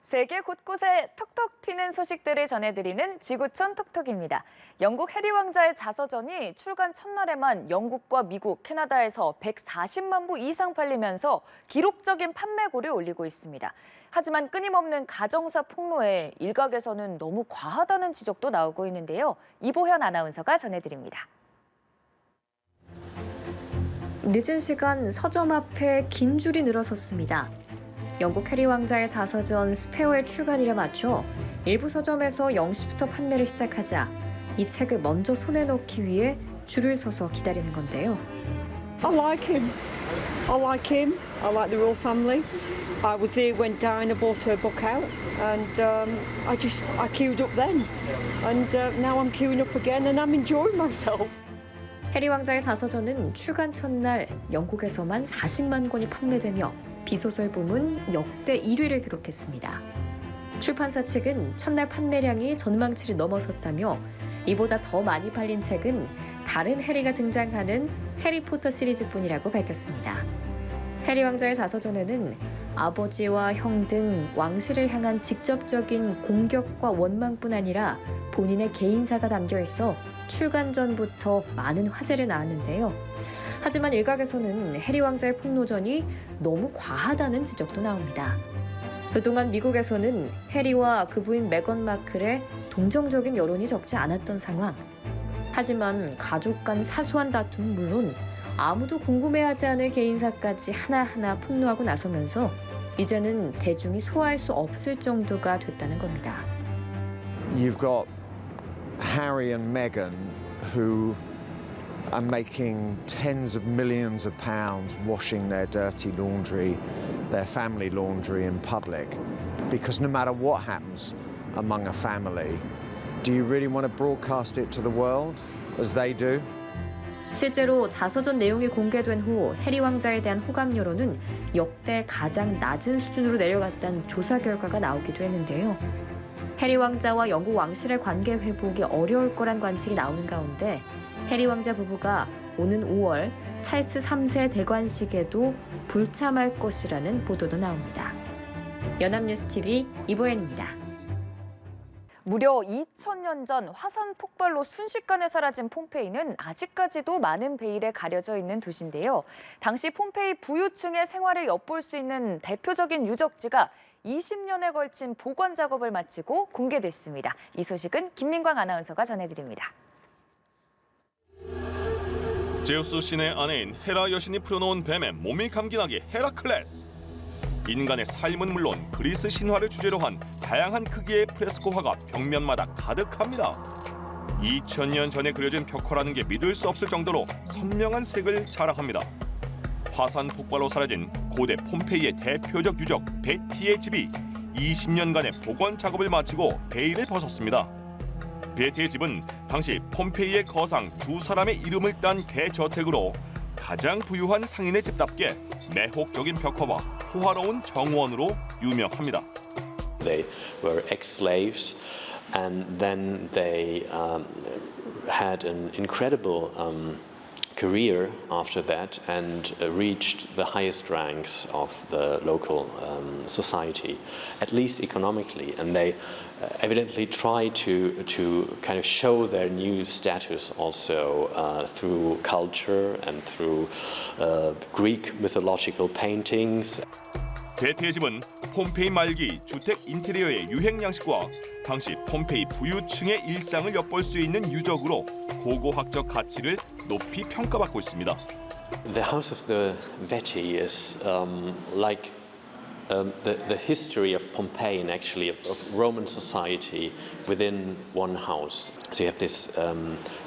세계 곳곳에 톡톡 튀는 소식들을 전해드리는 지구촌 톡톡입니다. 영국 해리 왕자의 자서전이 출간 첫날에만 영국과 미국, 캐나다에서 140만 부 이상 팔리면서 기록적인 판매고를 올리고 있습니다. 하지만 끊임없는 가정사 폭로에 일각에서는 너무 과하다는 지적도 나오고 있는데요. 이보현 아나운서가 전해드립니다. 늦은 시간 서점 앞에 긴 줄이 늘어섰습니다. 영국 해리 왕자의 자서전 스페어의 출간일에 맞춰 일부 서점에서 0시부터 판매를 시작하자 이 책을 먼저 손에 넣기 위해 줄을 서서 기다리는 건데요. I like him. I like him. I like the royal family. I was here when Diana bought her book out, and I queued up then, and now I'm queuing up again, and I'm enjoying myself. 해리 왕자의 자서전은 출간 첫날 영국에서만 40만 권이 판매되며 비소설 부문 역대 1위를 기록했습니다. 출판사 측은 첫날 판매량이 전망치를 넘어섰다며 이보다 더 많이 팔린 책은 다른 해리가 등장하는 해리포터 시리즈뿐이라고 밝혔습니다. 해리 왕자의 자서전에는 아버지와 형 등 왕실을 향한 직접적인 공격과 원망뿐 아니라 본인의 개인사가 담겨 있어 출간 전부터 많은 화제를 낳았는데요. 하지만 일각에서는 해리 왕자의 폭로전이 너무 과하다는 지적도 나옵니다. 그동안 미국에서는 해리와 그 부인 메건 마클의 동정적인 여론이 적지 않았던 상황. 하지만 가족 간 사소한 다툼은 물론 아무도 궁금해하지 않을 개인사까지 하나하나 폭로하고 나서면서 이제는 대중이 소화할 수 없을 정도가 됐다는 겁니다. You've got Harry and Meghan who are making tens of millions of pounds washing their dirty laundry, their family laundry in public. Because no matter what happens among a family, do you really want to broadcast it to the world as they do? 실제로 자서전 내용이 공개된 후 해리 왕자에 대한 호감 여론은 역대 가장 낮은 수준으로 내려갔다는 조사 결과가 나오기도 했는데요. 해리 왕자와 영국 왕실의 관계 회복이 어려울 거란 관측이 나오는 가운데 해리 왕자 부부가 오는 5월 찰스 3세 대관식에도 불참할 것이라는 보도도 나옵니다. 연합뉴스TV 이보현입니다. 무려 2000년 전 화산 폭발로 순식간에 사라진 폼페이는 아직까지도 많은 베일에 가려져 있는 도시인데요. 당시 폼페이 부유층의 생활을 엿볼 수 있는 대표적인 유적지가 20년에 걸친 복원 작업을 마치고 공개됐습니다. 이 소식은 김민광 아나운서가 전해드립니다. 제우스 신의 아내인 헤라 여신이 풀어놓은 뱀에 몸이 감기나게 헤라클레스. 인간의 삶은 물론 그리스 신화를 주제로 한 다양한 크기의 프레스코화가 벽면마다 가득합니다. 2000년 전에 그려진 벽화라는 게 믿을 수 없을 정도로 선명한 색을 자랑합니다. 화산 폭발로 사라진 고대 폼페이의 대표적 유적 베티의 집이 20년간의 복원 작업을 마치고 베일을 벗었습니다. 베티의 집은 당시 폼페이의 거상 두 사람의 이름을 딴 대저택으로 가장 부유한 상인의 집답게 매혹적인 벽화와 호화로운 정원으로 유명합니다. They were ex-slaves, and then they had an incredible career after that and reached the highest ranks of the local society, at least economically. And they evidently try to kind of show their new status also through culture and through Greek mythological paintings. 베티의 집은 폼페이 말기 주택 인테리어의 유행 양식과 당시 폼페이 부유층의 일상을 엿볼 수 있는 유적으로 고고학적 가치를 높이 평가받고 있습니다. The House of the Veti is like the history of Pompeii and actually of Roman society within one house. So you have this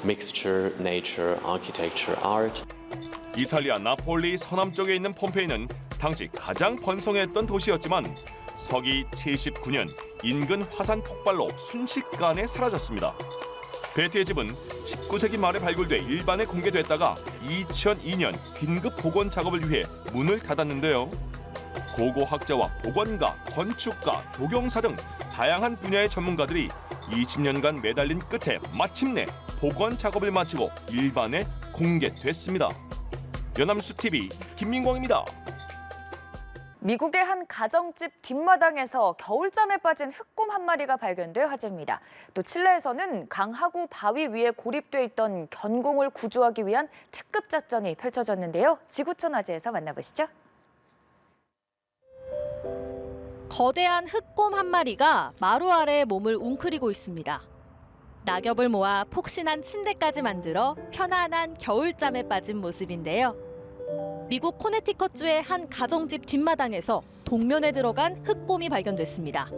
mixture, nature, architecture, art. 이탈리아 나폴리 서남 쪽에 있는 폼페이는 당시 가장 번성했던 도시였지만 서기 79년 인근 화산 폭발로 순식간에 사라졌습니다. 베티의 집은 19세기 말에 발굴돼 일반에 공개됐다가 2002년 긴급 복원 작업을 위해 문을 닫았는데요. 고고학자와 복원가, 건축가, 조경사 등 다양한 분야의 전문가들이 20년간 매달린 끝에 마침내 복원 작업을 마치고 일반에 공개됐습니다. 연합뉴스TV 김민광입니다. 미국의 한 가정집 뒷마당에서 겨울잠에 빠진 흑곰 한 마리가 발견돼 화제입니다. 또 칠레에서는 강하구 바위 위에 고립돼 있던 견공을 구조하기 위한 특급 작전이 펼쳐졌는데요. 지구촌 화제에서 만나보시죠. 거대한 흑곰 한 마리가 마루 아래에 몸을 웅크리고 있습니다. 낙엽을 모아 폭신한 침대까지 만들어 편안한 겨울잠에 빠진 모습인데요. 미국 코네티컷주의 한 가정집 뒷마당에서 동면에 들어간 흑곰이 발견됐습니다.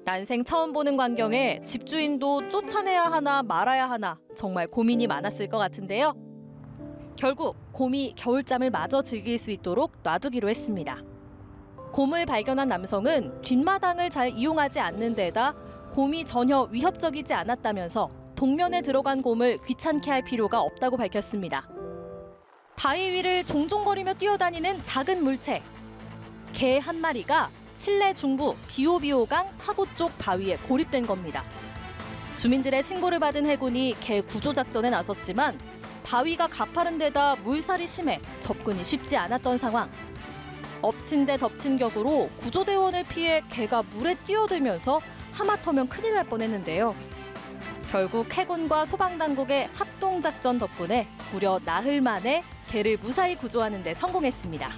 난생 처음 보는 광경에 집주인도 쫓아내야 하나 말아야 하나 정말 고민이 많았을 것 같은데요. 결국 곰이 겨울잠을 마저 즐길 수 있도록 놔두기로 했습니다. 곰을 발견한 남성은 뒷마당을 잘 이용하지 않는 데다 곰이 전혀 위협적이지 않았다면서 동면에 들어간 곰을 귀찮게 할 필요가 없다고 밝혔습니다. 바위 위를 종종거리며 뛰어다니는 작은 물체. 개 한 마리가 칠레 중부 비오비오강 하구 쪽 바위에 고립된 겁니다. 주민들의 신고를 받은 해군이 개 구조 작전에 나섰지만 바위가 가파른 데다 물살이 심해 접근이 쉽지 않았던 상황. 엎친 데 덮친 격으로 구조대원을 피해 개가 물에 뛰어들면서 하마터면 큰일 날 뻔했는데요. 결국 해군과 소방당국의 합동작전 덕분에 무려 나흘 만에 개를 무사히 구조하는 데 성공했습니다.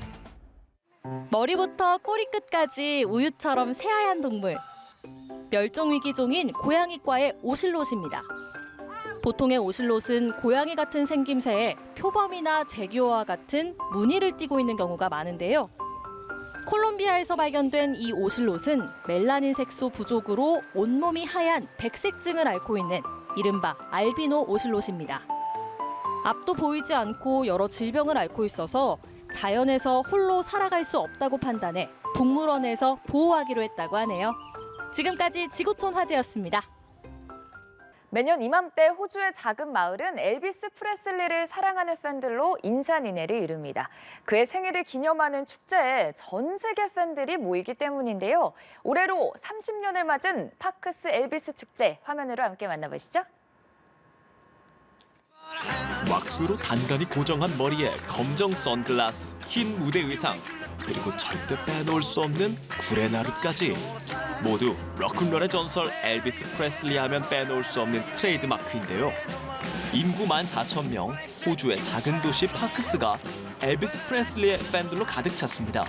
머리부터 꼬리끝까지 우유처럼 새하얀 동물. 멸종위기종인 고양이과의 오실롯입니다. 보통의 오실롯은 고양이 같은 생김새에 표범이나 제규어와 같은 무늬를 띠고 있는 경우가 많은데요. 콜롬비아에서 발견된 이 오실롯은 멜라닌 색소 부족으로 온몸이 하얀 백색증을 앓고 있는 이른바 알비노 오실롯입니다. 앞도 보이지 않고 여러 질병을 앓고 있어서 자연에서 홀로 살아갈 수 없다고 판단해 동물원에서 보호하기로 했다고 하네요. 지금까지 지구촌 화제였습니다. 매년 이맘때 호주의 작은 마을은 엘비스 프레슬리를 사랑하는 팬들로 인산인해를 이룹니다. 그의 생일을 기념하는 축제에 전 세계 팬들이 모이기 때문인데요. 올해로 30년을 맞은 파크스 엘비스 축제 화면으로 함께 만나보시죠. 왁스로 단단히 고정한 머리에 검정 선글라스, 흰 무대 의상, 그리고 절대 빼놓을 수 없는 구레나룻까지 모두 록큰롤의 전설 엘비스 프레슬리 하면 빼놓을 수 없는 트레이드 마크인데요. 인구 14,000명, 호주의 작은 도시 파크스가 엘비스 프레슬리의 팬들로 가득 찼습니다.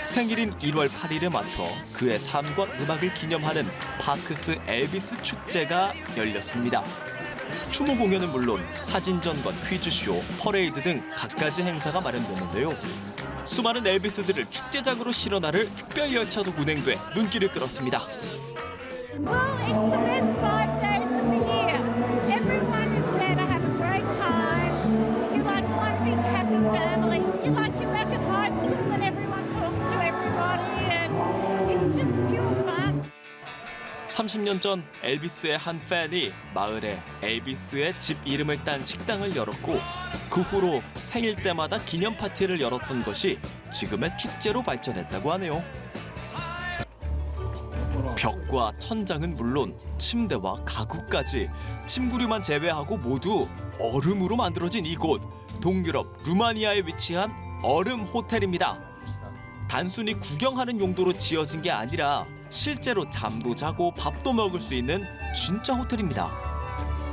생일인 1월 8일에 맞춰 그의 삶과 음악을 기념하는 파크스 엘비스 축제가 열렸습니다. 추모 공연은 물론 사진전과 퀴즈쇼, 퍼레이드 등 갖가지 행사가 마련됐는데요. 수많은 엘비스들을 축제장으로 실어 나를 특별 열차도 운행돼 눈길을 끌었습니다. Well, it's the best 5 days of the year. Everyone is there to have a great time. You're like one big happy family. You're like you're back at high school and everyone talks to everybody and it's just pure fun. 30년 전 엘비스의 한 팬이 마을에 엘비스의 집 이름을 딴 식당을 열었고 그 후로 생일 때마다 기념 파티를 열었던 것이 지금의 축제로 발전했다고 하네요. 벽과 천장은 물론 침대와 가구까지 침구류만 제외하고 모두 얼음으로 만들어진 이곳, 동유럽 루마니아에 위치한 얼음 호텔입니다. 단순히 구경하는 용도로 지어진 게 아니라 실제로 잠도 자고 밥도 먹을 수 있는 진짜 호텔입니다.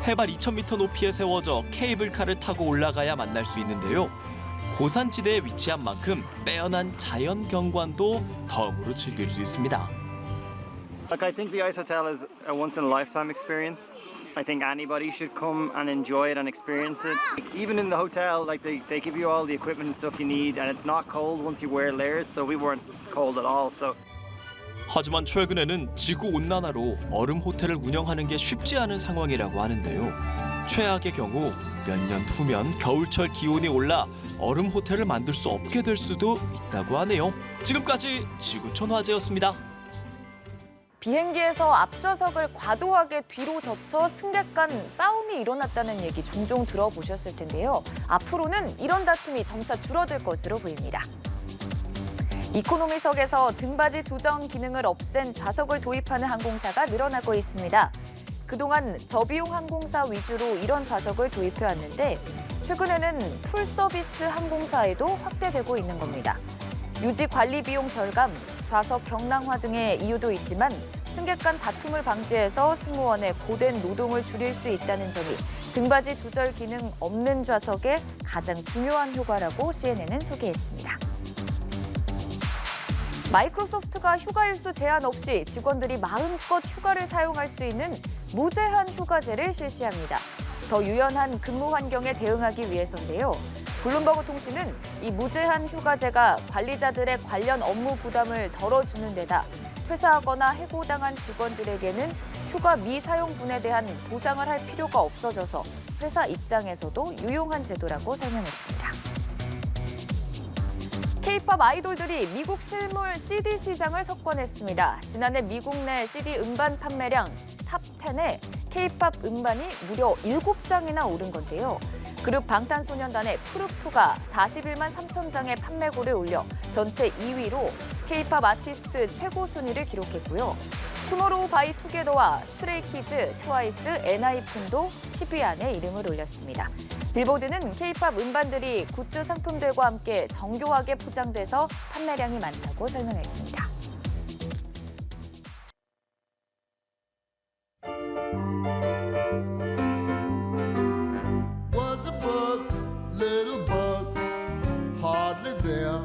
해발 2,000m 높이에 세워져 케이블카를 타고 올라가야 만날 수 있는데요. 고산지대에 위치한 만큼 빼어난 자연 경관도 덤으로 즐길 수 있습니다. Like, I think the Ice Hotel is a once-in-a-lifetime experience. I think anybody should come and enjoy it and experience it. Even in the hotel, like they give you all the equipment and stuff you need, and it's not cold once you wear layers, so we weren't cold at all. So. 하지만 최근에는 지구 온난화로 얼음 호텔을 운영하는 게 쉽지 않은 상황이라고 하는데요. 최악의 경우 몇 년 후면 겨울철 기온이 올라 얼음 호텔을 만들 수 없게 될 수도 있다고 하네요. 지금까지 지구촌 화제였습니다. 비행기에서 앞좌석을 과도하게 뒤로 젖혀 승객 간 싸움이 일어났다는 얘기 종종 들어보셨을 텐데요. 앞으로는 이런 다툼이 점차 줄어들 것으로 보입니다. 이코노미석에서 등받이 조정 기능을 없앤 좌석을 도입하는 항공사가 늘어나고 있습니다. 그동안 저비용 항공사 위주로 이런 좌석을 도입해왔는데 최근에는 풀서비스 항공사에도 확대되고 있는 겁니다. 유지 관리 비용 절감, 좌석 경량화 등의 이유도 있지만 승객 간 다툼을 방지해서 승무원의 고된 노동을 줄일 수 있다는 점이 등받이 조절 기능 없는 좌석의 가장 중요한 효과라고 CNN은 소개했습니다. 마이크로소프트가 휴가 일수 제한 없이 직원들이 마음껏 휴가를 사용할 수 있는 무제한 휴가제를 실시합니다. 더 유연한 근무 환경에 대응하기 위해서인데요. 블룸버그 통신은 이 무제한 휴가제가 관리자들의 관련 업무 부담을 덜어주는 데다 회사하거나 해고당한 직원들에게는 휴가 미사용분에 대한 보상을 할 필요가 없어져서 회사 입장에서도 유용한 제도라고 설명했습니다. K-팝 아이돌들이 미국 실물 CD 시장을 석권했습니다. 지난해 미국 내 CD 음반 판매량 탑 10에 K-팝 음반이 무려 7장이나 오른 건데요. 그룹 방탄소년단의 프루프가 41만 3천 장의 판매고를 올려 전체 2위로 K-팝 아티스트 최고 순위를 기록했고요. 투모로우 바이 투게더와 스트레이키즈, 트와이스, 엔하이픈도 10위 안에 이름을 올렸습니다. 빌보드는 K-팝 음반들이 굿즈 상품들과 함께 정교하게 포장돼서 판매량이 많다고 설명했습니다. Was a bug, little bug, hardly there.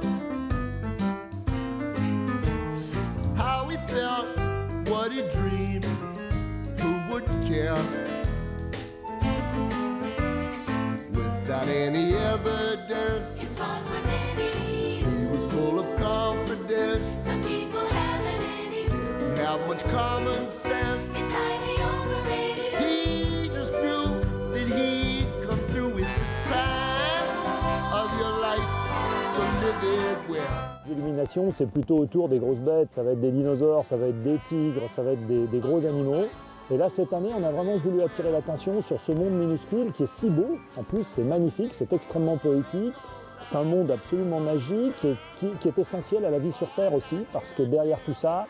How he felt, what he dreamed, who would care? Without any evidence, he was full of confidence. Some people haven't any. Didn't have much common sense. It's highly overrated. He just knew that he'd come through. It's the time of your life, so live it well. L'élimination, c'est plutôt autour des grosses bêtes. Ça va être des dinosaures, ça va être des tigres, ça va être des gros animaux. Et là, cette année, on a vraiment voulu attirer l'attention sur ce monde minuscule qui est si beau. En plus, c'est magnifique, c'est extrêmement poétique. C'est un monde absolument magique et qui est essentiel à la vie sur Terre aussi, parce que derrière tout ça,